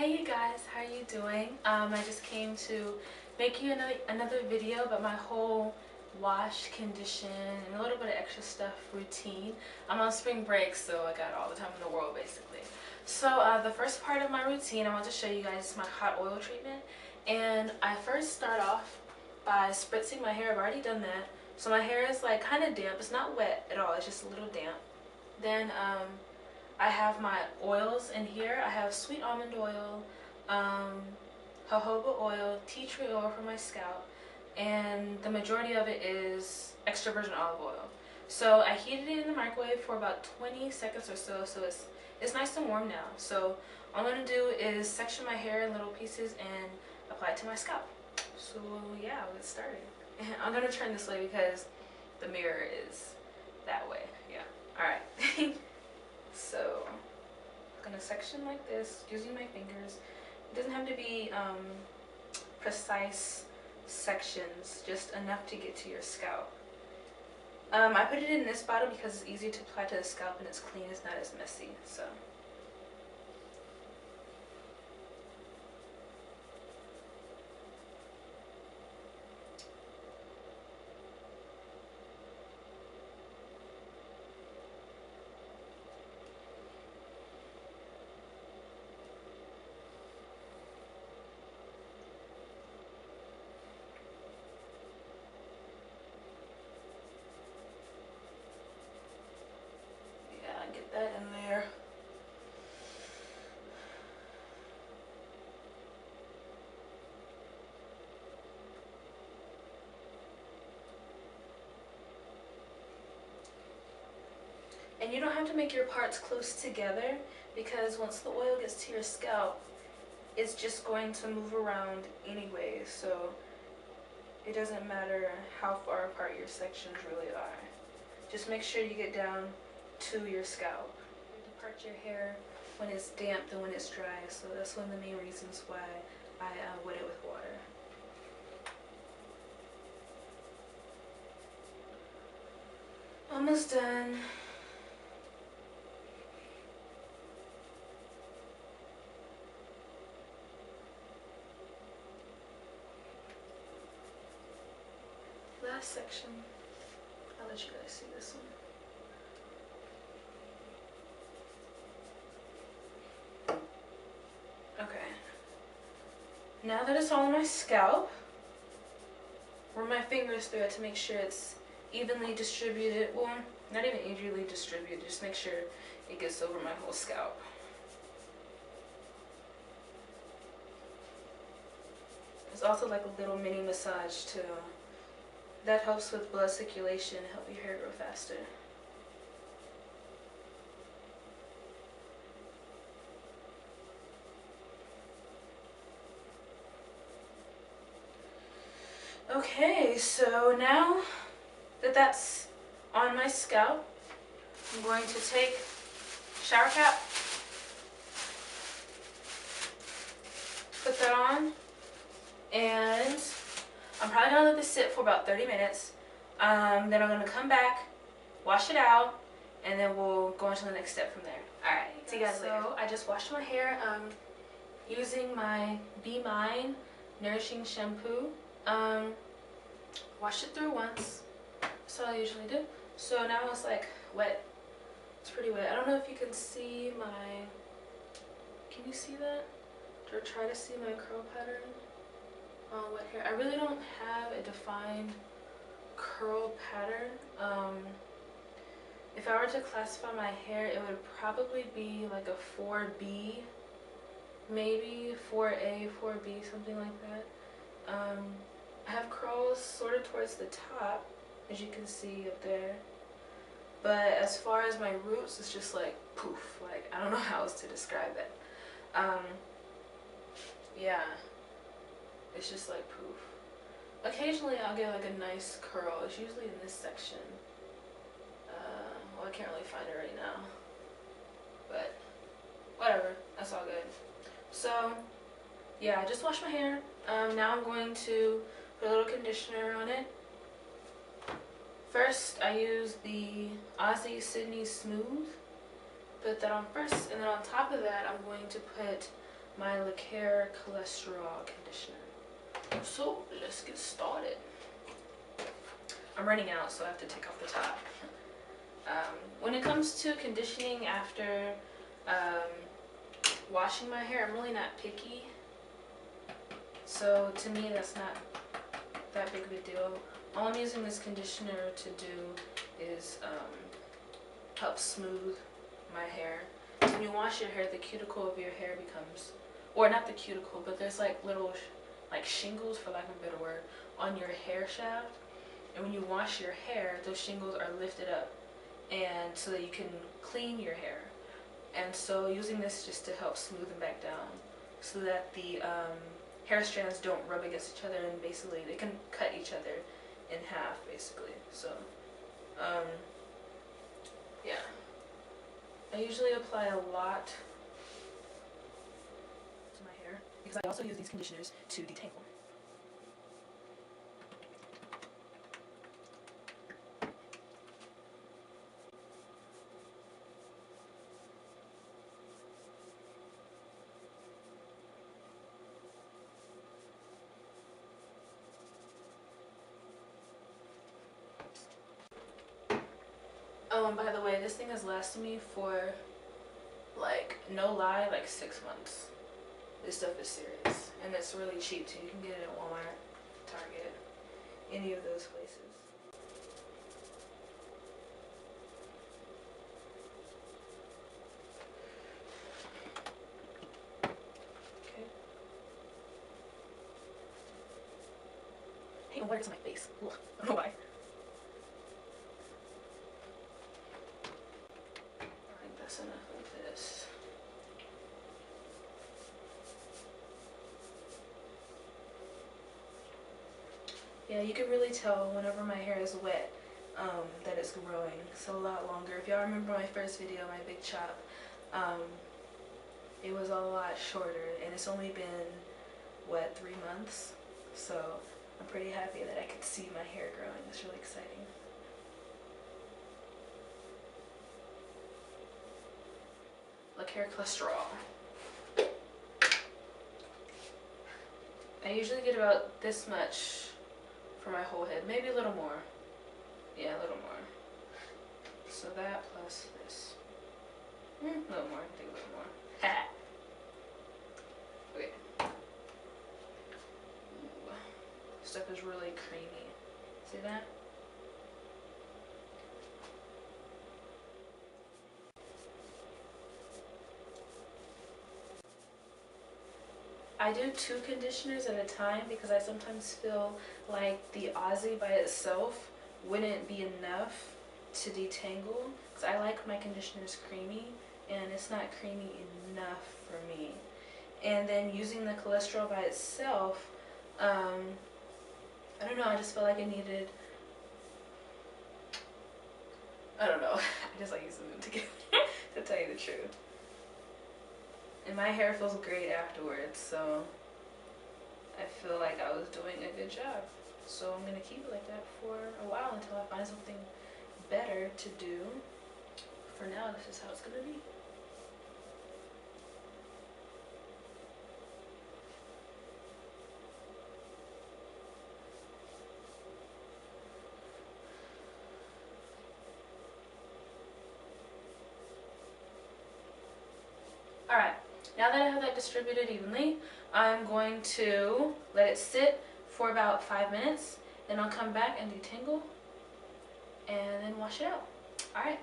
Hey you guys, how are you doing? I just came to make you another video about my whole wash, condition, and a little bit of extra stuff routine. I'm on spring break, so I got all the time in the world basically. So the first part of my routine, I want to show you guys my hot oil treatment. And I first start off by spritzing my hair. I've already done that. So my hair is like kind of damp. It's not wet at all, it's just a little damp. Then I have my oils in here. I have sweet almond oil, jojoba oil, tea tree oil for my scalp, and the majority of it is extra virgin olive oil. So I heated it in the microwave for about 20 seconds or so, so it's nice and warm now. So all I'm going to do is section my hair in little pieces and apply it to my scalp. So yeah, let's get started. And I'm going to turn this way because the mirror is that way. Yeah. Alright. So I'm going to section like this using my fingers. It doesn't have to be precise sections, just enough to get to your scalp. I put it in this bottle because it's easier to apply to the scalp and it's clean, it's not as messy. So get that in there. And you don't have to make your parts close together because once the oil gets to your scalp, it's just going to move around anyway, so it doesn't matter how far apart your sections really are. Just make sure you get down to your scalp. You part your hair when it's damp than when it's dry, so that's one of the main reasons why I wet it with water. Almost done. Last section. I'll let you guys see this one. Okay, now that it's all on my scalp, run my fingers through it to make sure it's evenly distributed. Well, not even evenly distributed, just make sure it gets over my whole scalp. It's also like a little mini massage too. That helps with blood circulation and help your hair grow faster. Okay, so now that that's on my scalp, I'm going to take shower cap, put that on, and I'm probably going to let this sit for about 30 minutes. Then I'm going to come back, wash it out, and then we'll go on to the next step from there. Alright, see you guys later. So I just washed my hair using my Be Mine Nourishing Shampoo. Wash it through once. That's all I usually do. So now it's like wet. It's pretty wet. I don't know if you can see my... Can you see that? Or try to see my curl pattern on wet hair. I really don't have a defined curl pattern. If I were to classify my hair, it would probably be like a 4B, maybe 4A, 4B, something like that. I have curls sort of towards the top, as you can see up there. But as far as my roots, it's just like poof. Like, I don't know how else to describe it. Yeah. It's just like poof. Occasionally I'll get like a nice curl. It's usually in this section. Well, I can't really find it right now. But whatever. That's all good. So yeah, I just washed my hair. Now I'm going to put a little conditioner on it. First, I use the Aussie Sydney Smooth. Put that on first, and then on top of that, I'm going to put my Care cholesterol conditioner. So let's get started. I'm running out, so I have to take off the top. When it comes to conditioning after washing my hair, I'm really not picky. So to me, that's not that big of a deal. All I'm using this conditioner to do is help smooth my hair. When you wash your hair, the cuticle of your hair becomes, or not the cuticle, but there's like little like shingles, for lack of a better word, on your hair shaft. And when you wash your hair, those shingles are lifted up, and so that you can clean your hair. And so using this just to help smooth them back down, so that the hair strands don't rub against each other, and basically they can cut each other in half, basically. So yeah, I usually apply a lot to my hair because I also use these conditioners to detangle. Oh, and by the way, this thing has lasted me for, like, no lie, like 6 months. This stuff is serious. And it's really cheap, too. You can get it at Walmart, Target, any of those places. Okay. I hate when water gets on my face. Ugh, I don't know why. That's enough of this. Yeah, you can really tell whenever my hair is wet that it's growing. It's a lot longer. If y'all remember my first video, my big chop, it was a lot shorter, and it's only been, what, 3 months? So I'm pretty happy that I could see my hair growing. It's really exciting. Care cholesterol. I usually get about this much for my whole head, maybe a little more. Yeah, a little more. So that plus this. A little more, I think a little more. Ha! Okay. Ooh. Stuff is really creamy. See that? I do 2 conditioners at a time because I sometimes feel like the Aussie by itself wouldn't be enough to detangle, because I like my conditioners creamy, and it's not creamy enough for me. And then using the cholesterol by itself, I don't know, I just felt like I needed, I don't know, I just like using them together, to tell you the truth. And my hair feels great afterwards, so I feel like I was doing a good job. So I'm going to keep it like that for a while until I find something better to do. For now, this is how it's going to be. Alright, now that I have that distributed evenly, I'm going to let it sit for about 5 minutes. Then I'll come back and detangle and then wash it out. Alright.